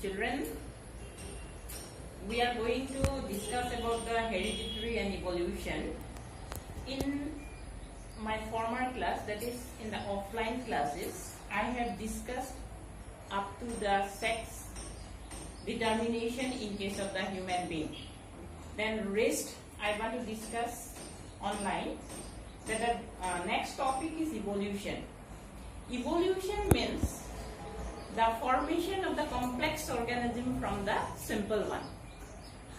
Children, we are going to discuss about the hereditary and evolution. In my former class, that is in the offline classes, I have discussed up to the sex determination in case of the human being. Then rest I want to discuss online. That the next topic is evolution. Evolution means the formation of the complex organism from the simple one.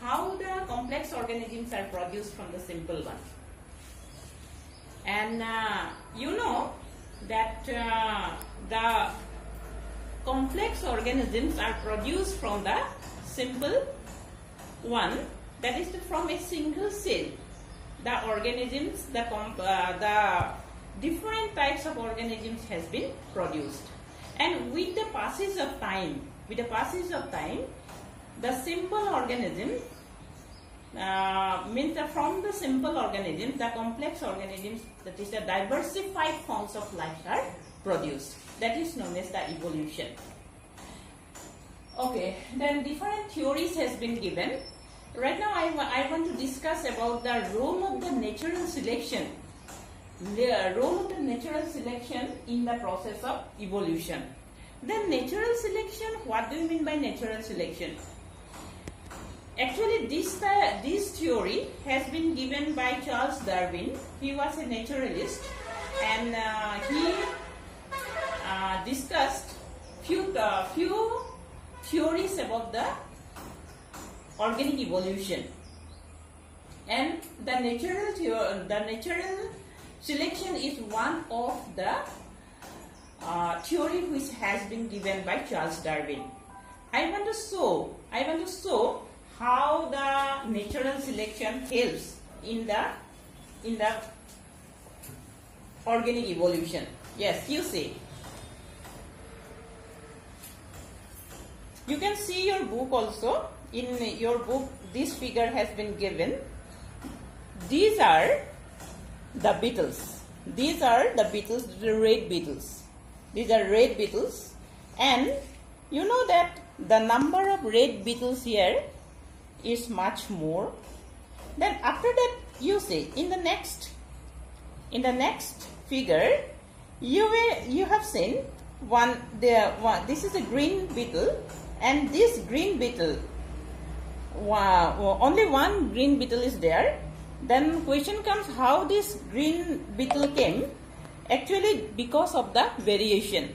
How the complex organisms are produced from the simple one. And you know that the complex organisms are produced from the simple one, that is from a single cell. The organisms, the different types of organisms has been produced. And with the passage of time, the simple organism means that from the simple organisms, the complex organisms, that is the diversified forms of life are produced. That is known as the evolution. Okay, then different theories has been given. Right now I want to discuss about the role of the natural selection. The role of the natural selection in the process of evolution. Then natural selection, what do you mean by natural selection? Actually this theory has been given by Charles Darwin. He was a naturalist and he discussed few theories about the organic evolution. And the natural selection is one of the theory which has been given by Charles Darwin. I want to show how the natural selection helps in the organic evolution. Yes, you see. You can see your book also. In your book, this figure has been given. These are the beetles. These are the beetles, the red beetles. These are red beetles, and you know that the number of red beetles here is much more. Then after that, you see in the next figure, you have seen this is a green beetle, and this green beetle, only one green beetle is there. Then question comes, how this green beetle came? Actually because of the variation.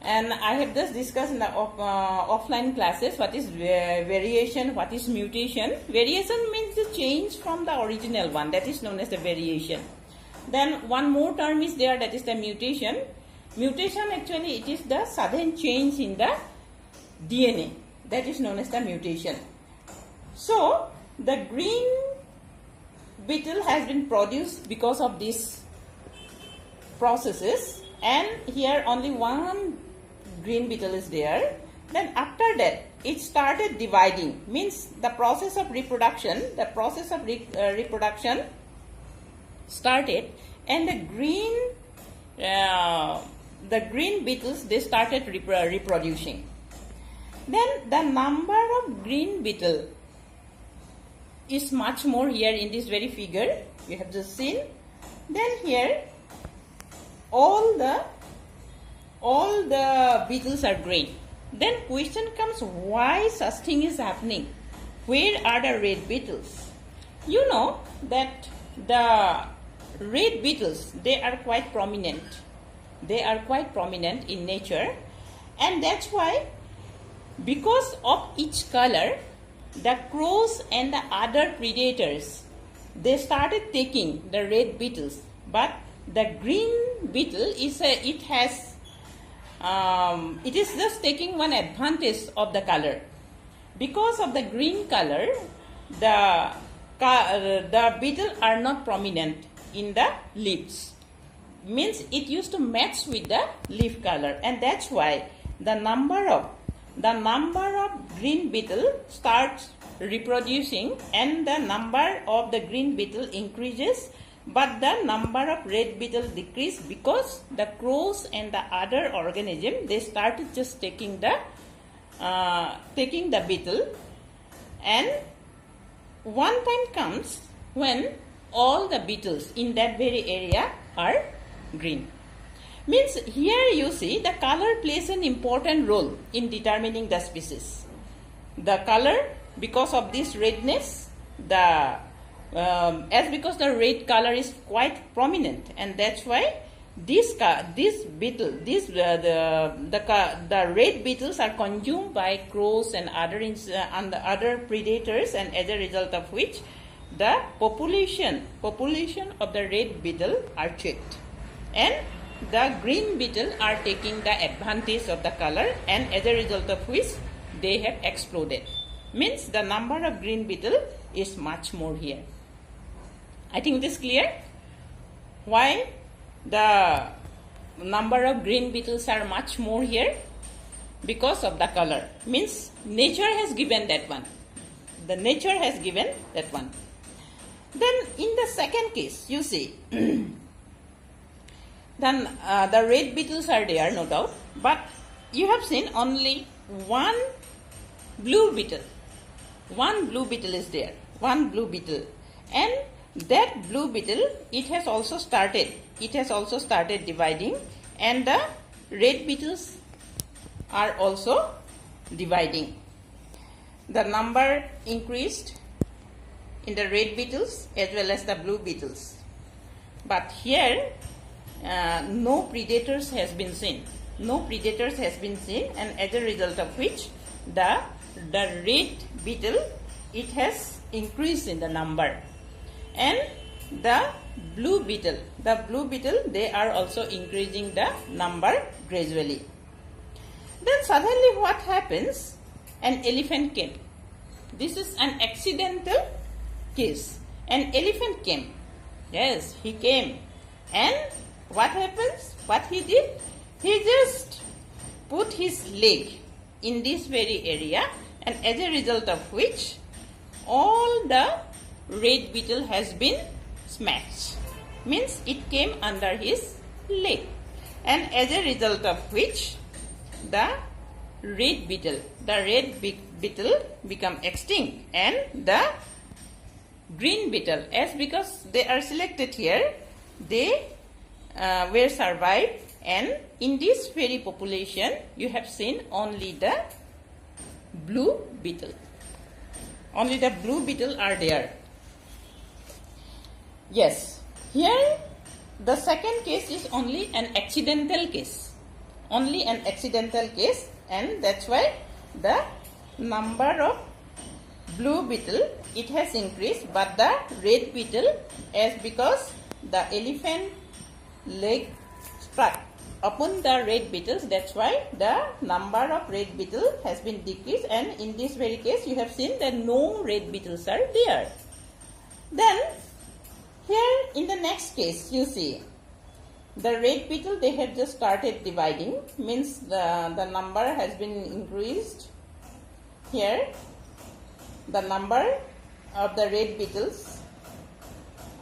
And I have just discussed in the offline classes what is variation, what is mutation. Variation means the change from the original one, that is known as the variation. Then one more term is there, that is the mutation. Mutation actually it is the sudden change in the DNA, that is known as the mutation. So the green beetle has been produced because of these processes, and here only one green beetle is there. Then after that it started dividing, means the process of reproduction started, and the green beetles, they started reproducing. Then the number of green beetle is much more here in this very figure you have just seen. Then here all the beetles are green. Then question comes, why such thing is happening? Where are the red beetles? You know that the red beetles, they are quite prominent. They are quite prominent in nature, and that's why, because of each color, the crows and the other predators, they started taking the red beetles. But the green beetle is it is just taking one advantage of the color. Because of the green color, the beetle are not prominent in the leaves. Means it used to match with the leaf color, and that's why the number of green beetle starts reproducing, and the number of the green beetle increases. but the number of red beetle decreased because the crows and the other organism, they started just taking the beetle, and one time comes when all the beetles in that very area are green. Means here you see the color plays an important role in determining the species. The color, because of this redness, because the red color is quite prominent, and that's why the red beetles are consumed by crows and other predators, and as a result of which the population of the red beetle are checked, and the green beetle are taking the advantage of the color, and as a result of which they have exploded. Means the number of green beetle is much more here. I think this is clear. Why the number of green beetles are much more here? Because of the color. Means nature has given that one. The nature has given that one. Then in the second case, you see, then the red beetles are there, no doubt, but you have seen only one blue beetle. One blue beetle is there. One blue beetle. And that blue beetle, it has also started dividing, and the red beetles are also dividing. The number increased in the red beetles as well as the blue beetles. But here no predators has been seen. No predators has been seen, and as a result of which the red beetle, it has increased in the number, and the blue beetle, they are also increasing the number gradually. Then suddenly what happens? An elephant came. This is an accidental case. An elephant came. Yes, he came. And what happens? What he did? He just put his leg in this very area, and as a result of which all the red beetle has been smashed. Means it came under his leg, and as a result of which the red beetle become extinct, and the green beetle, as because they are selected here, they were survived, and in this very population you have seen only the blue beetle. Only the blue beetle are there. Yes, here the second case is only an accidental case. Only an accidental case, and that's why the number of blue beetle, it has increased, but the red beetle, as because the elephant leg struck upon the red beetles, that's why the number of red beetle has been decreased, and in this very case you have seen that no red beetles are there. Then here in the next case you see the red beetle, they have just started dividing, means the number has been increased. Here the number of the red beetles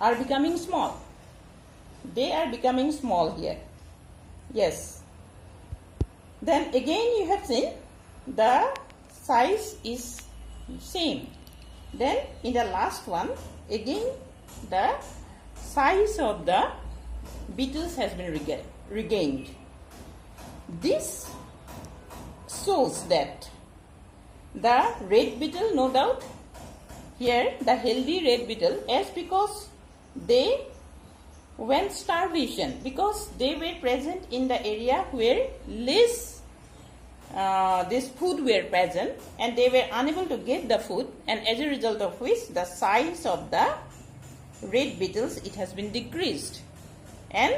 are becoming small. They are becoming small here. Yes. Then again you have seen the size is same. Then in the last one, again the size of the beetles has been regained. This shows that the red beetle, no doubt, here the healthy red beetle, as because they went starvation, because they were present in the area where less this food were present, and they were unable to get the food, and as a result of which the size of the red beetles, it has been decreased. And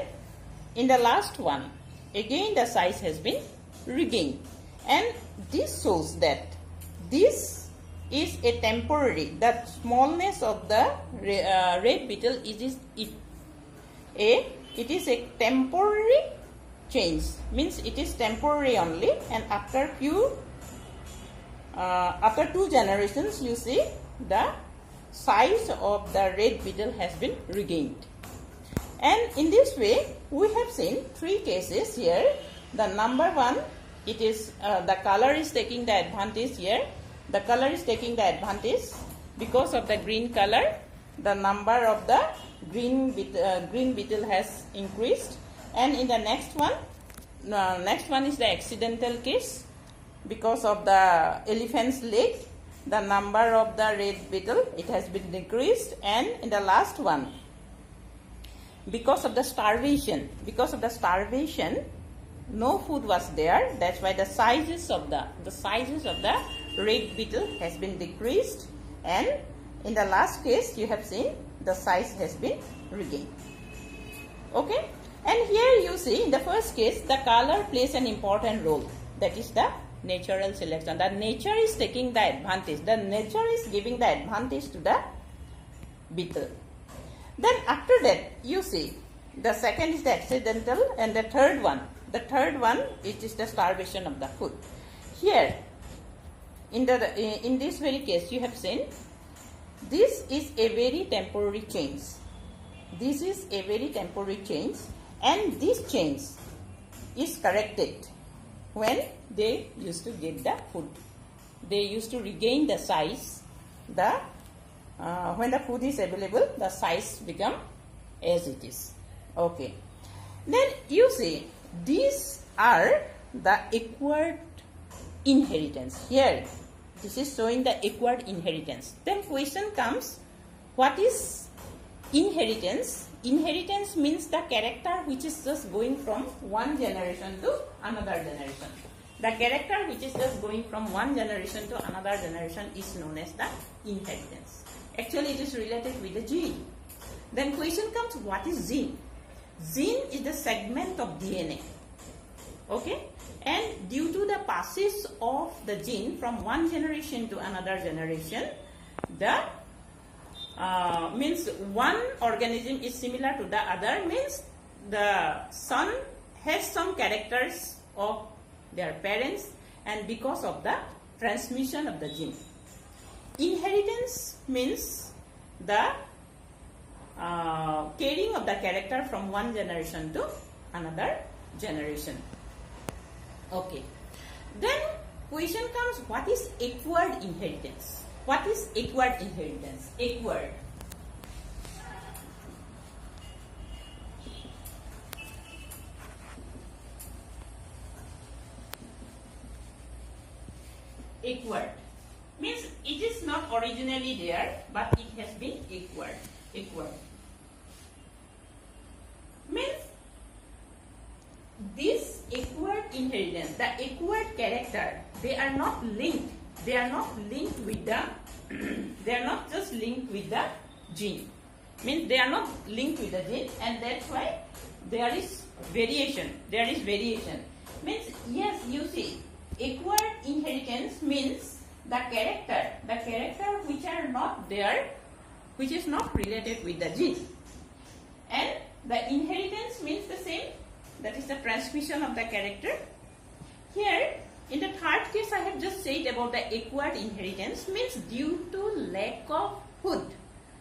in the last one, again the size has been regained, and this shows that this is a temporary, the smallness of the red beetle it is a temporary change, means it is temporary only, and after 2 generations you see the size of the red beetle has been regained. And in this way, we have seen three cases here. The number one, it is the color is taking the advantage here. The color is taking the advantage because of the green color. The number of the green beetle has increased. And in the next one is the accidental case. Because of the elephant's leg, the number of the red beetle, it has been decreased. And in the last one, because of the starvation, no food was there. That's why the sizes of the red beetle has been decreased. And in the last case, you have seen the size has been regained. Okay. And here you see, in the first case, the color plays an important role. That is the natural selection. The nature is taking the advantage. The nature is giving the advantage to the beetle. Then after that, you see, the second is the accidental, and the third one, it is the starvation of the food. Here, in this very case, you have seen, this is a very temporary change. This is a very temporary change, and this change is corrected when they used to get the food. They used to regain the size. When the food is available, the size become as it is. Okay. Then you see, these are the acquired inheritance. Here, this is showing the acquired inheritance. Then question comes, what is inheritance? Inheritance means the character which is just going from one generation to another generation. The character which is just going from one generation to another generation is known as the inheritance. Actually, it is related with the gene. Then question comes, what is gene? Gene is the segment of DNA. Okay? And due to the passage of the gene from one generation to another generation, the means one organism is similar to the other, means the son has some characters of their parents, and because of the transmission of the gene. Inheritance means the carrying of the character from one generation to another generation. Okay. Then question comes, what is acquired inheritance? What is acquired inheritance? Acquired. Acquired means it is not originally there, but it has been acquired. Acquired means this acquired inheritance, the acquired character, they are not linked. They are not linked with the they are not just linked with the gene. Means they are not linked with the gene, and that's why there is variation. There is variation. Means, yes, you see, acquired inheritance means the character which are not there, which is not related with the gene. And the inheritance means the same, that is the transmission of the character. Here, in the third case, I have just said about the acquired inheritance, means due to lack of food,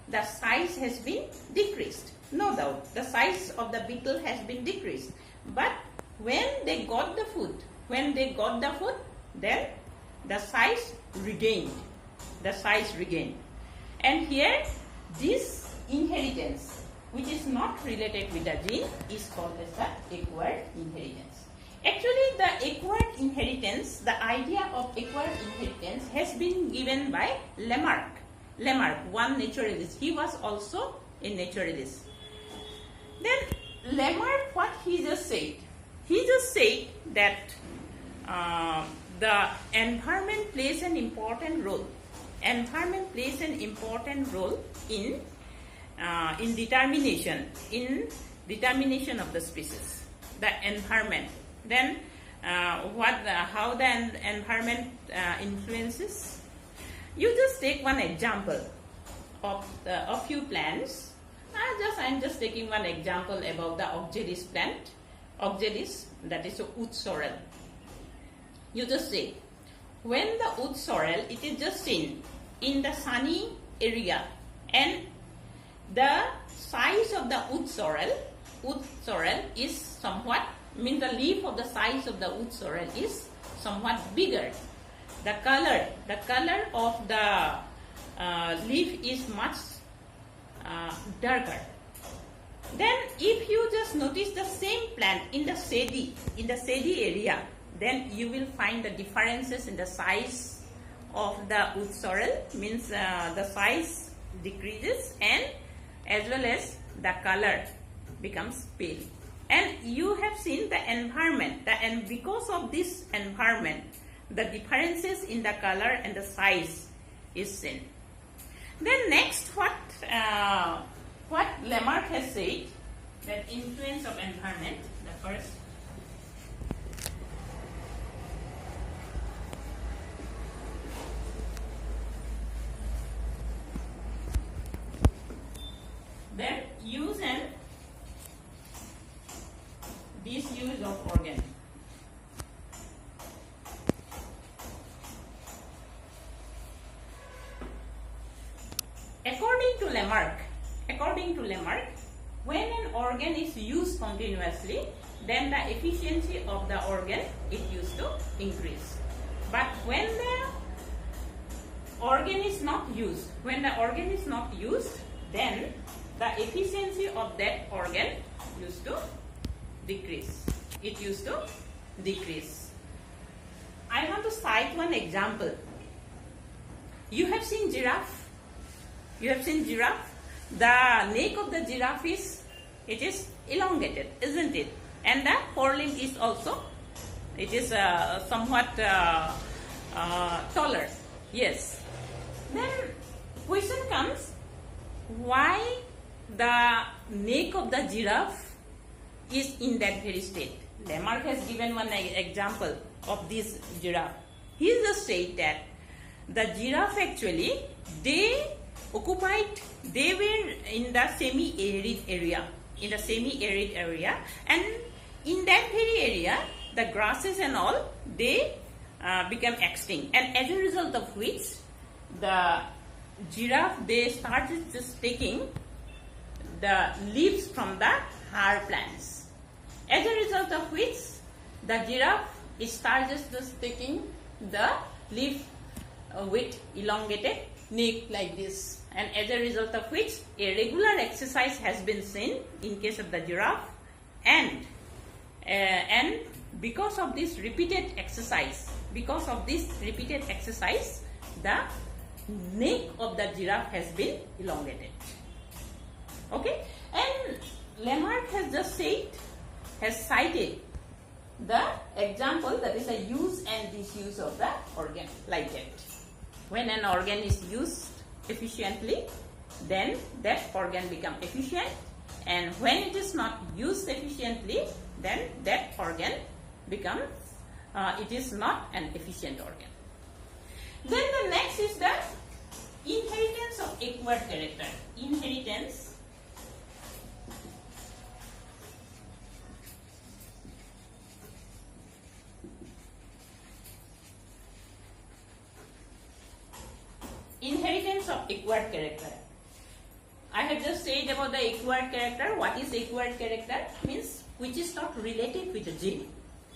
the size has been decreased. No doubt, the size of the beetle has been decreased. But when they got the food, then the size regained. The size regained. And here, this inheritance, which is not related with the gene, is called as the acquired inheritance. Actually, the acquired inheritance, the idea of acquired inheritance has been given by Lamarck. Lamarck, one naturalist. He was also a naturalist. Then Lamarck, what he just said? He just said that the environment plays an important role. Environment plays an important role in determination of the species. The environment. Then how the environment influences? You just take one example of a few plants. I'm just taking one example about the oxalis plant. Oxalis, that is a wood sorrel. You just say, when the wood sorrel, it is just seen in the sunny area, and the size of the wood sorrel is somewhat, means the leaf of the size of the wood sorrel is somewhat bigger. The color of the leaf is much darker. Then if you just notice the same plant in the shady area, then you will find the differences in the size of the wood sorrel, means the size decreases and as well as the color becomes pale. And you have seen the environment, and because of this environment, the differences in the color and the size is seen. Then next, what Lamarck has said, that influence of environment, the first. Then use and disuse of organ. According to Lamarck, when an organ is used continuously, then the efficiency of the organ is used to increase. But when the organ is not used, then the efficiency of that organ used to decrease. It used to decrease. I want to cite one example. You have seen giraffe. The neck of the giraffe is elongated, isn't it? And the forelimb is also, it is somewhat taller. Yes. Then question comes, why the neck of the giraffe is in that very state? Lamarck has given one example of this giraffe. He just said that the giraffe actually, they were in the semi-arid area, and in that very area, the grasses and all, they become extinct, and as a result of which, the giraffe, they started just taking the leaves from the higher plants. As a result of which, the giraffe started just taking the leaf with elongated neck like this, and as a result of which a regular exercise has been seen in case of the giraffe, and because of this repeated exercise, the neck of the giraffe has been elongated. Okay, and Lamarck has just cited the example, that is a use and disuse of the organ, like that. When an organ is used efficiently, then that organ becomes efficient, and when it is not used efficiently, then that organ becomes, it is not an efficient organ. Then the next is the inheritance of acquired character. Inheritance of acquired character. I have just said about the acquired character. What is acquired character? Means which is not related with the gene,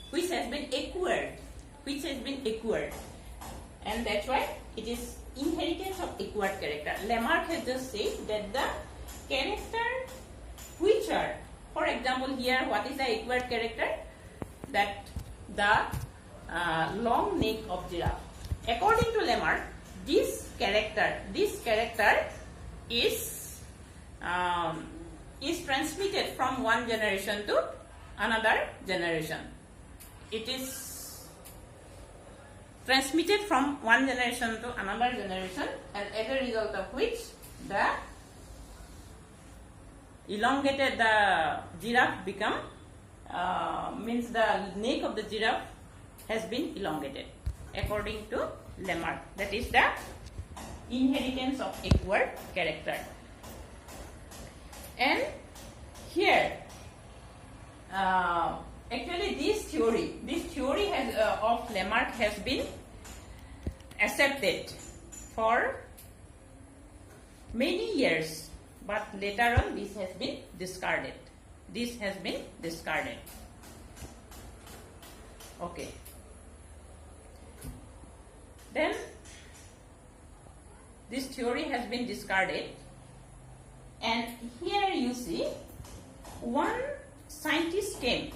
which has been acquired, and that's why it is inheritance of acquired character. Lamarck has just said that the character which are, for example, here what is the acquired character? That the long neck of giraffe. According to Lamarck, this character is transmitted from one generation to another generation. It is transmitted from one generation to another generation, and as a result of which the elongated the giraffe become, means the neck of the giraffe has been elongated, according to Lamarck. That is the inheritance of acquired character. And here, actually this theory has, of Lamarck has been accepted for many years but later on this has been discarded. This has been discarded. Okay. Then this theory has been discarded, and here you see one scientist came,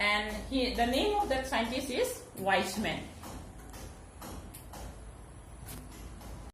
and the name of that scientist is Weizmann.